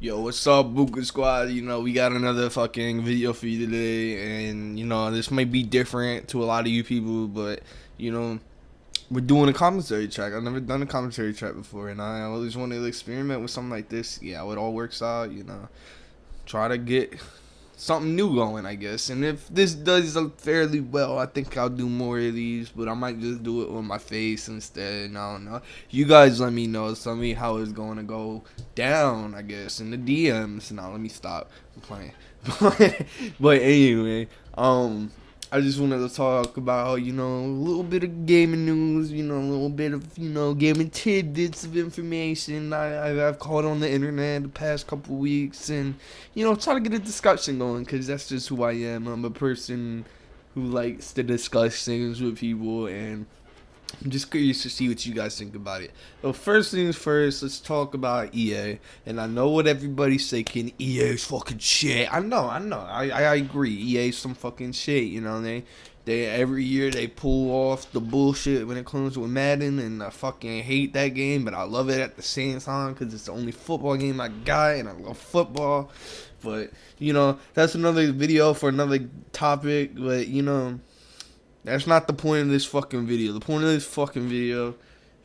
Yo, what's up, Buka Squad? We got another fucking video for you today, and this might be different to a lot of you people, but you know, we're doing a commentary track. I've never done a commentary track before, and I always wanted to experiment with something like this. Yeah, how it all works out, try to get something new going, I guess. And if this does fairly well, I think I'll do more of these, but I might just do it with my face instead. And I don't know. You guys let me know. Tell me how it's going to go down, I guess, in the DMs. Now, let me stop. I'm playing. But anyway, I just wanted to talk about, a little bit of gaming news, a little bit of, gaming tidbits of information I've caught on the internet the past couple weeks, and, try to get a discussion going, because that's just who I am. I'm a person who likes to discuss things with people, and I'm just curious to see what you guys think about it. So first things first, let's talk about EA. And I know what everybody's thinking. EA's fucking shit. I know. I agree. EA's some fucking shit. They every year they pull off the bullshit when it comes with Madden, and I fucking hate that game, but I love it at the same time because it's the only football game I got, and I love football. But that's another video for another topic. But that's not the point of this fucking video. The point of this fucking video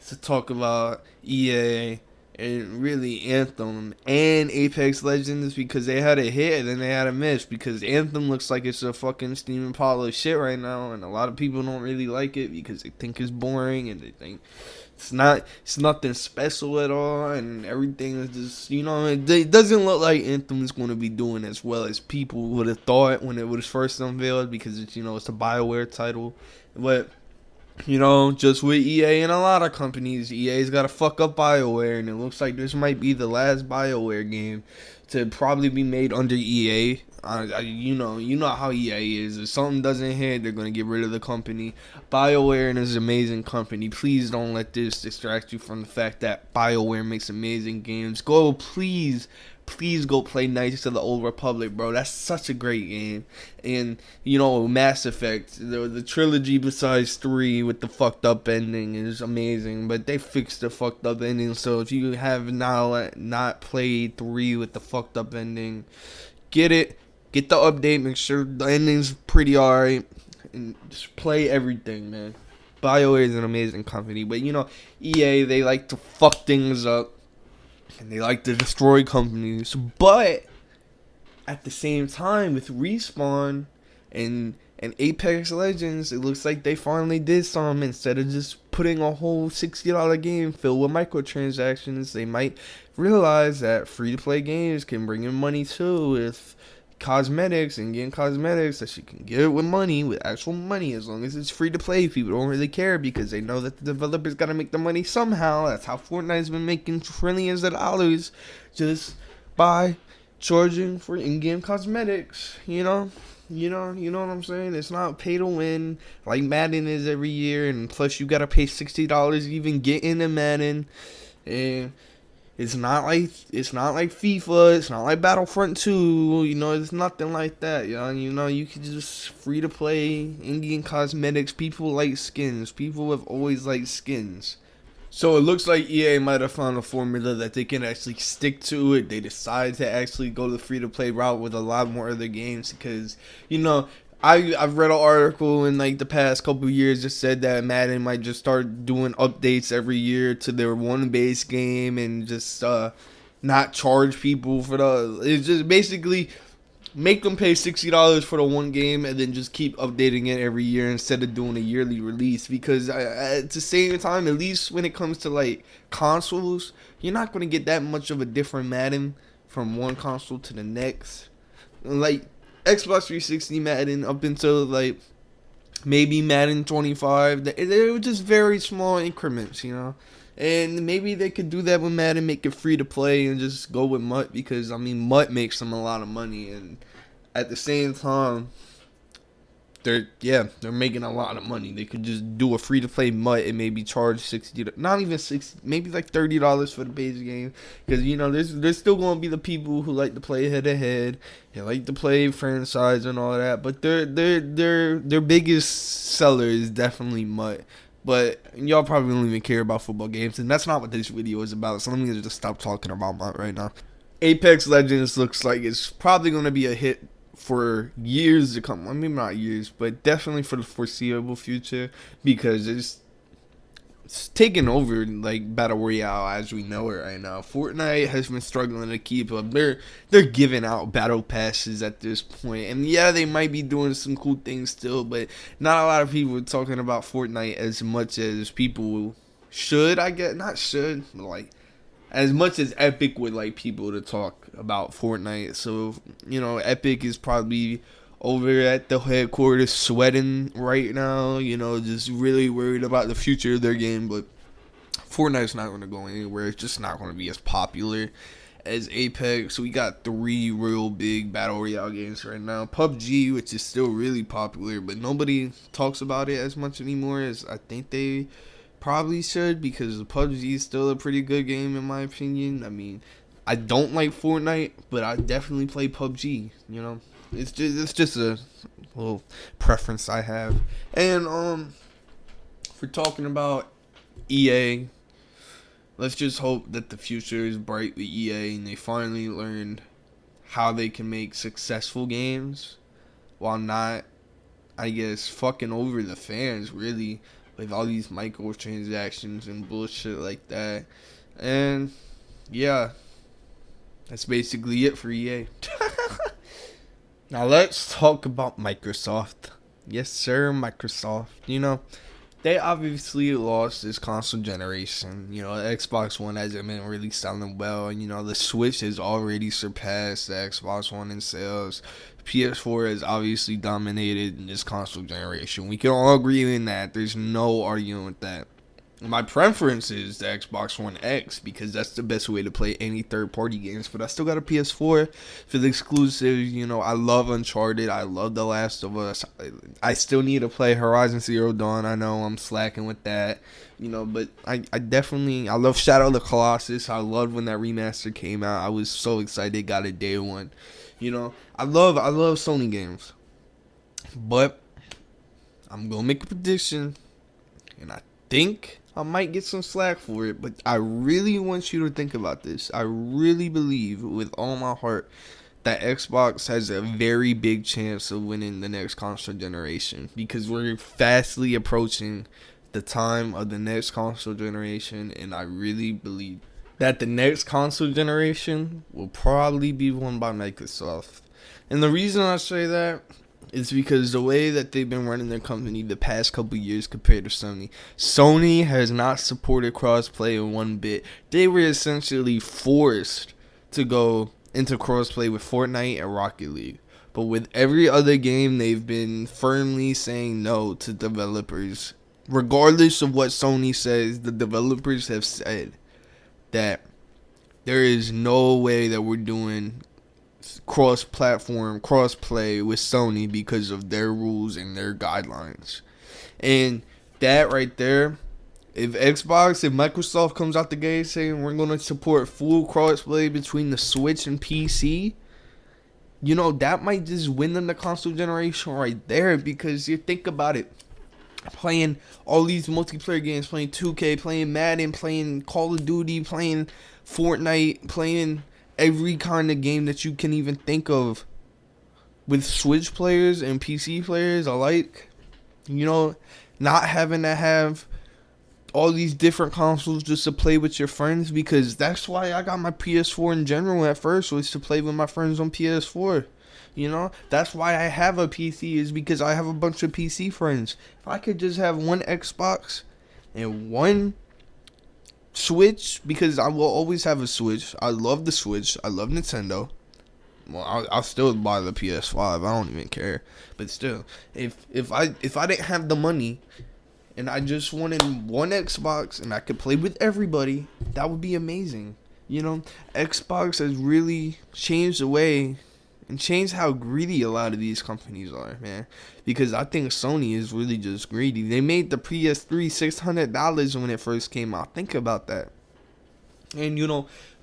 is to talk about EA and really Anthem and Apex Legends, because they had a hit and then they had a miss, because Anthem looks like it's a fucking steaming pile of shit right now, and a lot of people don't really like it because they think it's boring and they think it's nothing special at all, and everything is just, it doesn't look like Anthem is going to be doing as well as people would have thought when it was first unveiled, because it's, it's a BioWare title. But, just with EA and a lot of companies, EA's got to fuck up BioWare, and it looks like this might be the last BioWare game to probably be made under EA. You know how EA is. If something doesn't hit, they're gonna get rid of the company. BioWare is an amazing company. Please don't let this distract you from the fact that BioWare makes amazing games. Please go play Knights of the Old Republic, bro. That's such a great game. And Mass Effect, the trilogy besides 3 with the fucked up ending is amazing, but they fixed the fucked up ending. So if you have now not played 3 with the fucked up ending, get it. Get the update, make sure the ending's pretty alright, and just play everything, man. BioWare is an amazing company, but EA, they like to fuck things up, and they like to destroy companies, but at the same time, with Respawn and Apex Legends, it looks like they finally did something. Instead of just putting a whole $60 game filled with microtransactions, they might realize that free-to-play games can bring in money too, with cosmetics and getting cosmetics that you can get it with money, with actual money, as long as it's free to play. People don't really care because they know that the developers gotta make the money somehow. That's how Fortnite's been making trillions of dollars, just by charging for in-game cosmetics. You know what I'm saying? It's not pay to win like Madden is every year, and plus you gotta pay $60 to even get into Madden. And it's not like FIFA. It's not like Battlefront 2. It's nothing like that. You can just free to play in-game cosmetics. People like skins. People have always liked skins. So it looks like EA might have found a formula that they can actually stick to it. They decide to actually go the free to play route with a lot more other games, because I've read an article in like the past couple of years that said that Madden might just start doing updates every year to their one base game, and just not charge people for it's just basically make them pay $60 for the one game and then just keep updating it every year instead of doing a yearly release. Because at the same time, at least when it comes to like consoles, you're not going to get that much of a different Madden from one console to the next. Like Xbox 360 Madden up until like maybe Madden 25, they were just very small increments, and maybe they could do that with Madden, make it free to play, and just go with Mutt, because Mutt makes them a lot of money, and at the same time they're making a lot of money. They could just do a free to play Mutt and maybe charge 60, not even 60, maybe like $30 for the base game, because there's still going to be the people who like to play head to head, they like to play franchise and all that, but their biggest seller is definitely Mutt. But y'all probably don't even care about football games, and that's not what this video is about. So let me just stop talking about Mutt right now. Apex Legends looks like it's probably going to be a hit for years to come. I mean, not years, but definitely for the foreseeable future, because it's taking over like battle royale as we know it right now. Fortnite has been struggling to keep up. They're giving out battle passes at this point, and yeah, they might be doing some cool things still, but not a lot of people are talking about Fortnite as much as people should. I guess not should, but like as much as Epic would like people to talk about Fortnite. So, Epic is probably over at the headquarters sweating right now, just really worried about the future of their game. But Fortnite's not going to go anywhere. It's just not going to be as popular as Apex. So we got 3 real big battle royale games right now. PUBG, which is still really popular, but nobody talks about it as much anymore as I think they probably should, because PUBG is still a pretty good game in my opinion. I mean, I don't like Fortnite, but I definitely play PUBG. It's just a little preference I have. And if we're talking about EA, let's just hope that the future is bright with EA and they finally learned how they can make successful games while not, I guess, fucking over the fans, really, with all these microtransactions and bullshit like that. And yeah, that's basically it for EA. Now let's talk about Microsoft. Yes, sir, Microsoft. They obviously lost this console generation. Xbox One hasn't been really selling well. And, the Switch has already surpassed the Xbox One in sales. PS4 has obviously dominated in this console generation. We can all agree in that. There's no arguing with that. My preference is the Xbox One X, because that's the best way to play any third-party games. But I still got a PS4 for the exclusives. I love Uncharted. I love The Last of Us. I still need to play Horizon Zero Dawn. I know I'm slacking with that. But I love Shadow of the Colossus. I loved when that remaster came out. I was so excited. Got it day one. I love Sony games. But I'm going to make a prediction. And I think I might get some slack for it, but I really want you to think about this. I really believe with all my heart that Xbox has a very big chance of winning the next console generation, because we're fastly approaching the time of the next console generation, and I really believe that the next console generation will probably be won by Microsoft. And the reason I say that is because the way that they've been running their company the past couple years compared to Sony. Sony has not supported crossplay in one bit. They were essentially forced to go into crossplay with Fortnite and Rocket League. But with every other game, they've been firmly saying no to developers. Regardless of what Sony says, the developers have said that there is no way that we're doing cross-platform, cross-play with Sony because of their rules and their guidelines. And that right there, if Microsoft comes out the gate saying we're going to support full cross-play between the Switch and PC, that might just win them the console generation right there. Because you think about it, playing all these multiplayer games, playing 2K, playing Madden, playing Call of Duty, playing Fortnite, playing every kind of game that you can even think of with Switch players and PC players alike. Not having to have all these different consoles just to play with your friends, because that's why I got my PS4 in general at first, was to play with my friends on PS4. That's why I have a PC, is because I have a bunch of PC friends. If I could just have one Xbox and one Switch, because I will always have a Switch. I love the Switch. I love Nintendo. Well, I'll still buy the PS5. I don't even care. But still, if I didn't have the money and I just wanted one Xbox and I could play with everybody, that would be amazing. Xbox has really changed the way and changed how greedy a lot of these companies are, man. Because I think Sony is really just greedy. They made the PS3 $600 when it first came out. Think about that. And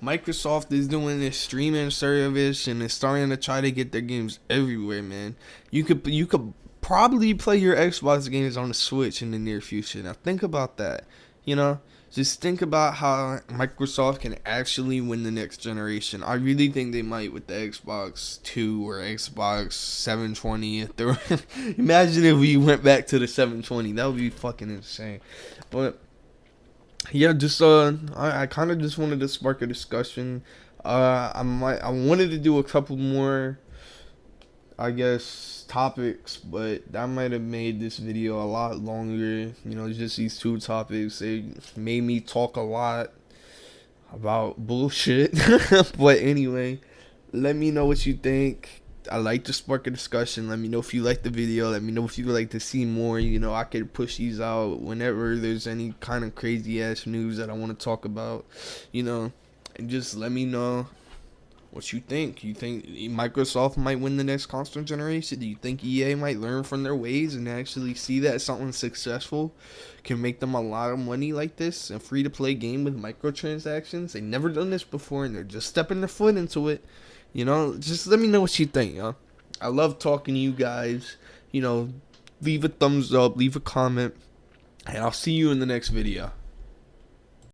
Microsoft is doing this streaming service and is starting to try to get their games everywhere, man. You could probably play your Xbox games on the Switch in the near future. Now think about that. just think about how Microsoft can actually win the next generation. I really think they might with the Xbox 2 or Xbox 720. Imagine if we went back to the 720. That would be fucking insane. But yeah, just I kind of just wanted to spark a discussion. I wanted to do a couple more, I guess, topics, but that might have made this video a lot longer. You know, just these two topics. They made me talk a lot about bullshit. But anyway, let me know what you think. I like to spark a discussion. Let me know if you like the video. Let me know if you would like to see more. You know, I could push these out whenever there's any kind of crazy ass news that I want to talk about. You know, and just let me know what you think. You think Microsoft might win the next console generation? Do you think EA might learn from their ways and actually see that something successful can make them a lot of money like this? A free to play game with microtransactions? They've never done this before and they're just stepping their foot into it. You know, just let me know what you think, yo. I love talking to you guys. You know, leave a thumbs up, leave a comment, and I'll see you in the next video.